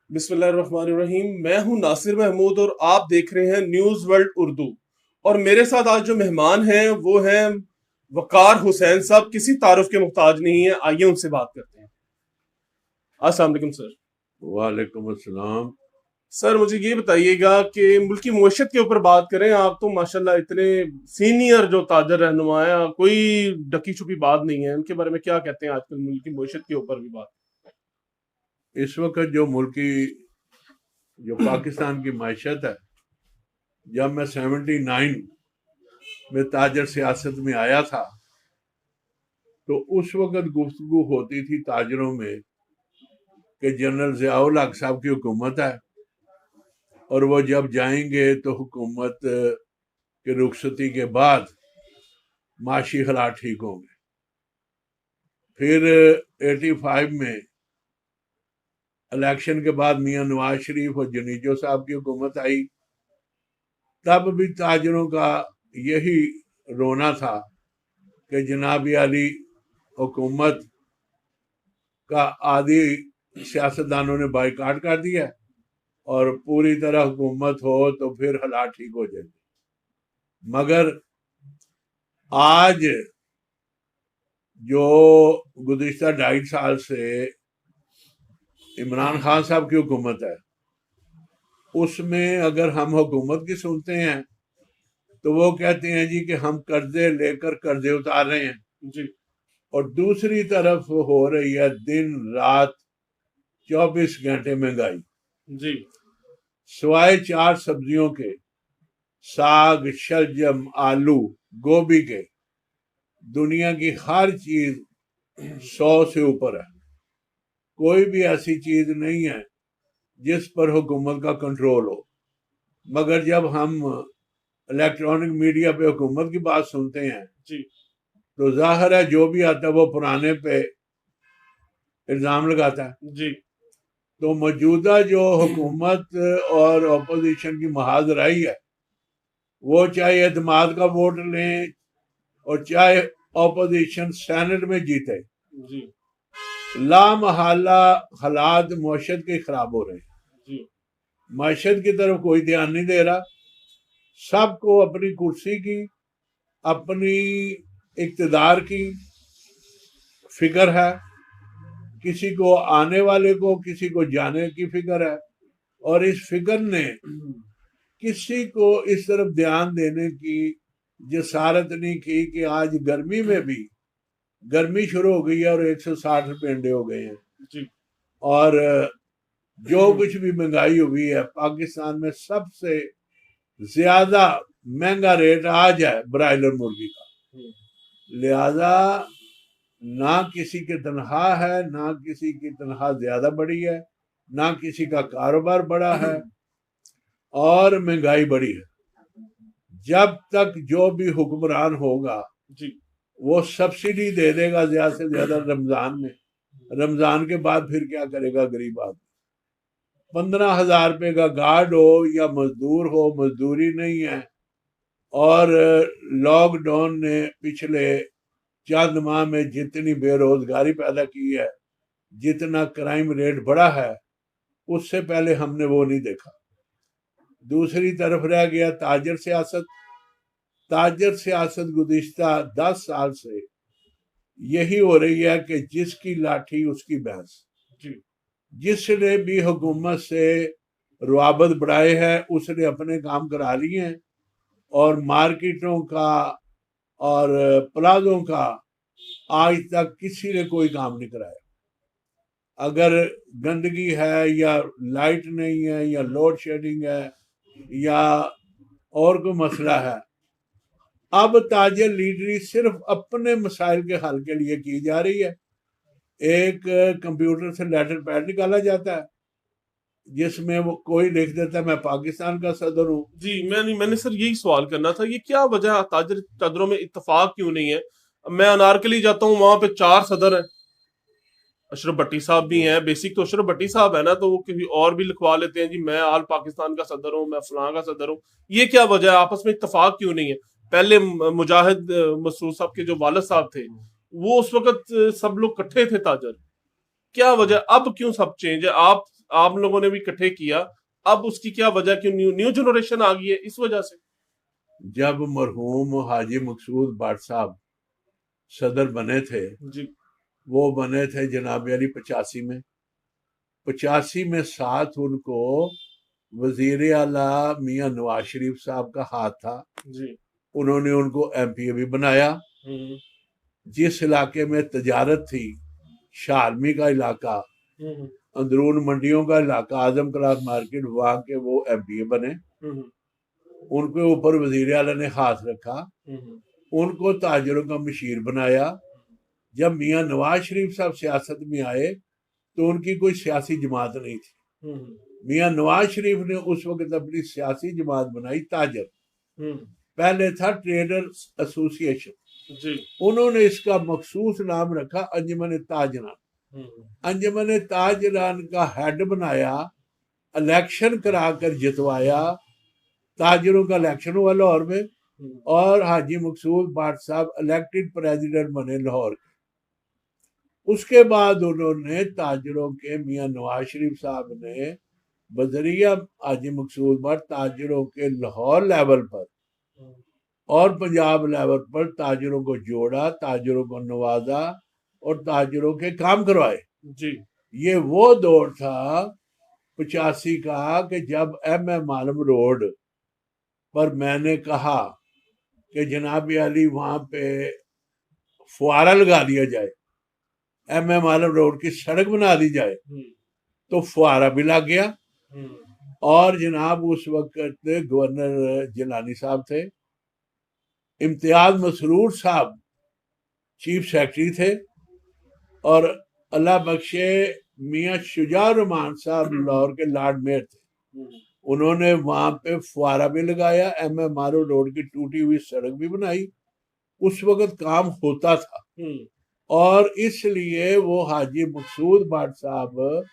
बिस्मिल्लाहिर्रहमानिर्रहीम। मैं हूं नासिर महमूद और आप देख रहे हैं न्यूज वर्ल्ड उर्दू। और मेरे साथ आज जो मेहमान हैं वो हैं वकार हुसैन साहब। किसी तारुफ के मुहताज नहीं है, आइए उनसे बात करते हैं। अस्सलाम वालेकुम सर। वालेकुम अस्सलाम। सर मुझे ये बताइएगा कि मुल्क की मईशत के ऊपर बात करें। आप तो माशाल्लाह इतने सीनियर जो ताजर रहनुमा है, कोई ढकी छुपी बात नहीं है। उनके बारे में क्या कहते हैं आजकल मुल्क की मईशत के ऊपर भी बात? इस वक्त जो पाकिस्तान की मैशत है, जब मैं 79 में ताजर सियासत में आया था तो उस वक्त गुफ्तगू होती थी ताजरों में कि जनरल ज़ियाउल हक साहब की हुकूमत है और वो जब जाएंगे तो हुकूमत के रुखसती के बाद माशी हालात ठीक होंगे। फिर 85 में इलेक्शन के बाद मियां नवाज शरीफ और जनीजो साहब की हुकूमत आई। तब भी ताजरों का यही रोना था कि जनाब अली हुकूमत का आदि सियासतदानों ने बाइकाट कर दिया और पूरी तरह हुकूमत हो तो फिर हालात ठीक हो जाएंगे। मगर आज जो गुज़िश्ता 2.5 साल से इमरान खान साहब की हुकूमत है, उसमें अगर हम हुकूमत की सुनते हैं तो वो कहते हैं जी कि हम कर्जे लेकर कर्जे उतार रहे हैं जी, और दूसरी तरफ हो रही है दिन रात 24 घंटे महंगाई जी। सिवाय 4 सब्जियों के, साग, शलजम, आलू, गोभी के, दुनिया की हर चीज 100 से ऊपर है। कोई भी ऐसी चीज नहीं है जिस पर हुकूमत का कंट्रोल हो। मगर जब हम इलेक्ट्रॉनिक मीडिया पे हुकूमत की बात सुनते हैं जी, तो जाहिर है जो भी आता है वो पुराने पे इल्जाम लगाता है जी। तो मौजूदा जो हुकूमत और अपोजिशन की महाजराई है, वो चाहे एतमाद का वोट लें और चाहे अपोजिशन सेनेट में जीते, जी, लामहल्ला हालात मईशत के खराब हो रहे हैं जी। मईशत की तरफ कोई ध्यान नहीं दे रहा। सबको अपनी कुर्सी की, अपनी इक्तदार की फिक्र है, किसी को आने वाले को, किसी को जाने की फिक्र है। और इस फिक्र ने किसी को इस तरफ ध्यान देने की जसारत नहीं की कि आज गर्मी में भी गर्मी शुरू हो गई है और 160 रुपये अंडे हो गए हैं जी। और जो कुछ भी महंगाई हुई है, पाकिस्तान में सबसे ज्यादा महंगा रेट आज है ब्रायलर मुर्गी का। लिहाजा ना किसी की तनख्वाह है, ना किसी की तनख्वाह ज्यादा बड़ी है, ना किसी का कारोबार बड़ा है और महंगाई बड़ी है। जब तक जो भी हुक्मरान होगा जी, वो सब्सिडी दे देगा ज्यादा से ज्यादा रमजान में। रमजान के बाद फिर क्या करेगा गरीब आदमी? 15,000 रुपये का गार्ड हो या मजदूर हो, मजदूरी नहीं है। और लॉकडाउन ने पिछले चंद माह में जितनी बेरोजगारी पैदा की है, जितना क्राइम रेट बढ़ा है, उससे पहले हमने वो नहीं देखा। दूसरी तरफ रह गया ताजर सियासत। ताजर सियासत गुज़िश्ता 10 साल से यही हो रही है कि जिसकी लाठी उसकी भैंस। जिसने भी हुकूमत से रुआबत बढ़ाए हैं उसने अपने काम करा लिए हैं और मार्केटों का और प्लाजों का आज तक किसी ने कोई काम नहीं कराया। अगर गंदगी है या लाइट नहीं है या लोड शेडिंग है या और कोई मसला है, अब ताजर लीडरी सिर्फ अपने मसाइल के हल के लिए की जा रही है। एक कंप्यूटर से लेटर पैड निकाला जाता है जिसमें वो कोई लिख देता है मैं पाकिस्तान का सदर हूँ। जी। मैंने सर यही सवाल करना था, ये क्या वजह ताजर चादरों में इत्तेफाक क्यों नहीं है? मैं अनारकली जाता हूँ, वहां पे 4 सदर हैं। अशरफ भट्टी साहब भी हैं, बेसिक तो अशरफ भट्टी साहब है ना, तो वो किसी और भी लिखवा लेते हैं जी मैं आल पाकिस्तान का सदर हूँ, मैं फलां का सदर हूँ। ये क्या वजह है, आपस में इत्तेफाक क्यों नहीं है? पहले मुजाहिद मसरूर साहब के जो वालिद साहब थे, वो उस वक्त सब लोग इकट्ठे थे ताजर। क्या वजह, अब क्यों सब चेंज है? आप लोगों ने भी इकट्ठे किया, अब उसकी क्या वजह, क्यों न्यू न्यू जनरेशन आ गई है इस वजह से? जब मरहूम हाजी मकसूद भाट साहब सदर बने थे, जी वो बने थे जनाब अली 85 में। 85 में साथ उनको वजीर आला मियां नवाज शरीफ साहब का हाथ था। जी। उन्होंने उनको एमपी भी बनाया। हम्म जिस इलाके में तजारत थी, शालमी का इलाका, हम्म अंदरून मंडियों का इलाका, आजम क्लास मार्केट, वहां के वो एमपी बने। हम्म उनके ऊपर वजीर आला ने हाथ रखा, हम्म उनको ताजरों का मशीर बनाया। जब मियां नवाज शरीफ साहब सियासत में आए तो उनकी कोई सियासी जमात नहीं थी। हम्म मियां नवाज शरीफ ने उस वक्त अपनी सियासी जमात बनाई ताजर। हम्म पहले था ट्रेडर्स एसोसिएशन, जी उन्होंने इसका मखसूस नाम रखा अंजुमन ताजरान। हम्म अंजुमन ताजरान का हेड बनाया, इलेक्शन कराकर जितवाया। ताजरों का इलेक्शन हुआ लाहौर में, और हाजी मकसूद भाट साहब इलेक्टेड प्रेसिडेंट बने लाहौर। उसके बाद उन्होंने ताजरों के मियां नवाज शरीफ साहब ने बजरिया हाजी मकसूद भाट ताजरों के लाहौर लेवल पर और पंजाब लेवल पर ताजरों को जोड़ा, ताजरों को नवाजा और ताजरों के काम करवाए। जी ये वो दौर था 85 का कि जब MM आलम रोड पर मैंने कहा कि जनाब अली वहां पे फुआरा लगा दिया जाए, MM आलम रोड की सड़क बना दी जाए, तो फुआरा भी लग गया। और जनाब उस वक्त गवर्नर जिलानी साहब थे, इम्तियाज मसरूर साहब चीफ सेक्रेटरी थे, और अल्लाह बख्शे मियां शुजा रहमान साहब लाहौर के लॉर्ड मेयर थे। उन्होंने वहां पे फुआरा भी लगाया, MM आलम रोड की टूटी हुई सड़क भी बनाई। उस वक्त काम होता था, और इसलिए वो हाजी मकसूद भाट साहब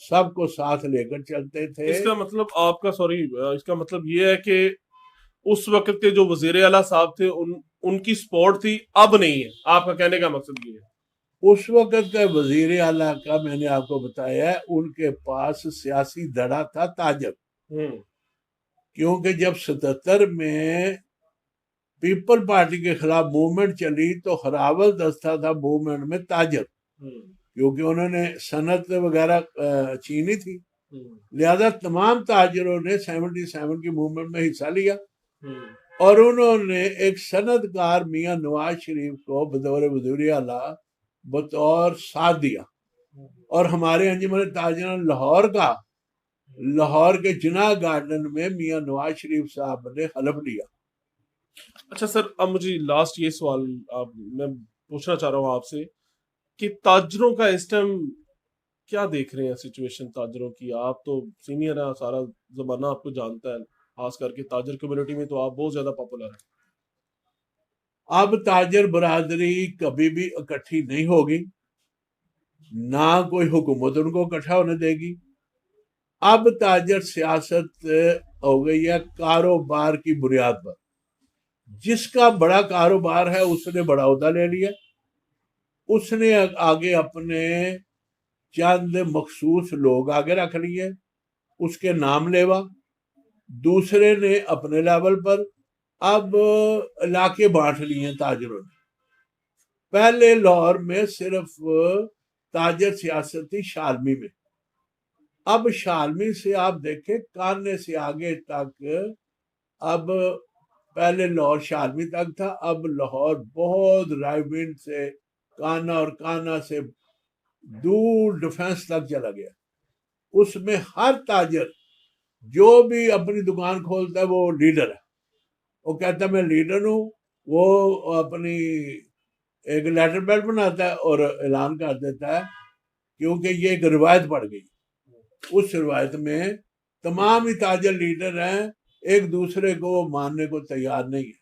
सबको साथ लेकर चलते थे। इसका मतलब आपका, सॉरी, इसका मतलब ये है कि उस वक्त के जो वजीर आला साहब थे उनकी सपोर्ट थी, अब नहीं है, आपका कहने का मकसद ये है? उस वक्त का वजीर आला का मैंने आपको बताया है, उनके पास सियासी दड़ा था ताजर। क्योंकि जब 77 में पीपल पार्टी के खिलाफ मूवमेंट चली तो हरावल दस्ता था मूवमेंट में ताजर, क्योंकि उन्होंने सनत वगैरह छीनी थी। लिहाजा तमाम ताजरों ने 77 की मूवमेंट में हिस्सा लिया, और उन्होंने एक सनतकार मियां नवाज शरीफ को बतौर वज़ीर आला बतौर साथ दिया। और हमारे अंजुमन ताजरान लाहौर का, लाहौर के जिना गार्डन में मियां नवाज शरीफ साहब ने हलफ लिया। अच्छा सर, अब मुझे लास्ट ये सवाल मैं पूछना चाह रहा हूँ आपसे कि ताजरों का इस टाइम क्या देख रहे हैं सिचुएशन ताजरों की? आप तो सीनियर हैं, सारा जमाना आपको जानता है, खास करके ताजर कम्युनिटी में तो आप बहुत ज्यादा पॉपुलर हैं। अब ताजर बरादरी कभी भी इकट्ठी नहीं होगी, ना कोई हुकूमत उनको इकट्ठा होने देगी। अब ताजर सियासत हो गई है कारोबार की बुनियाद पर। जिसका बड़ा कारोबार है उसने बड़ा ओहदा ले लिया, उसने आगे अपने चंद मखसूस लोग आगे रख लिए, उसके नाम लेवा। दूसरे ने अपने लेवल पर अब इलाके बांट लिए ताजरों ने। पहले लाहौर में सिर्फ ताजर सियासत थी शालमी में, अब शालमी से आप देखें काने से आगे तक, अब पहले लाहौर शालमी तक था, अब लाहौर बहुत रायविंड से काना और काना से दूर डिफेंस तक चला गया। उसमें हर ताजर जो भी अपनी दुकान खोलता है वो लीडर है, वो कहता है मैं लीडर हूँ। वो अपनी एक लेटर पैड बनाता है और ऐलान कर देता है, क्योंकि ये एक रिवायत पड़ गई। उस रिवायत में तमाम ही ताजर लीडर हैं, एक दूसरे को मानने को तैयार नहीं है।